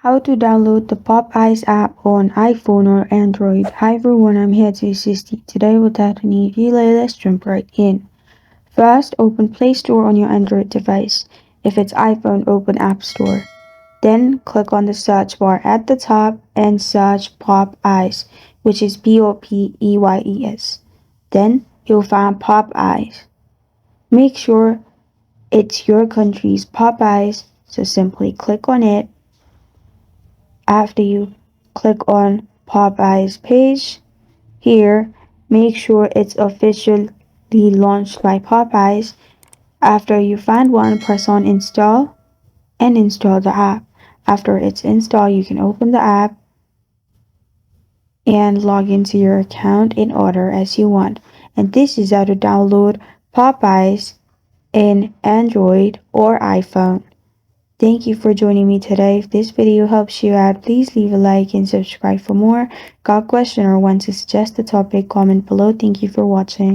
How to download the Popeyes app on iPhone or Android. Hi everyone, I'm here to assist you. Today without any delay, let's jump right in. First, open Play Store on your Android device. If it's iPhone, open App Store. Then click on the search bar at the top and search Popeyes, which is Popeyes. Then you'll find Popeyes. Make sure it's your country's Popeyes, so simply click on it. After you click on Popeye's page, here make sure it's officially launched by Popeyes. After you find one, press on install and install the app. After it's installed, you can open the app and log into your account in order as you want. And this is how to download Popeyes in Android or iPhone. Thank you for joining me today. If this video helps you out, please leave a like and subscribe for more. Got a question or want to suggest a topic, comment below. Thank you for watching.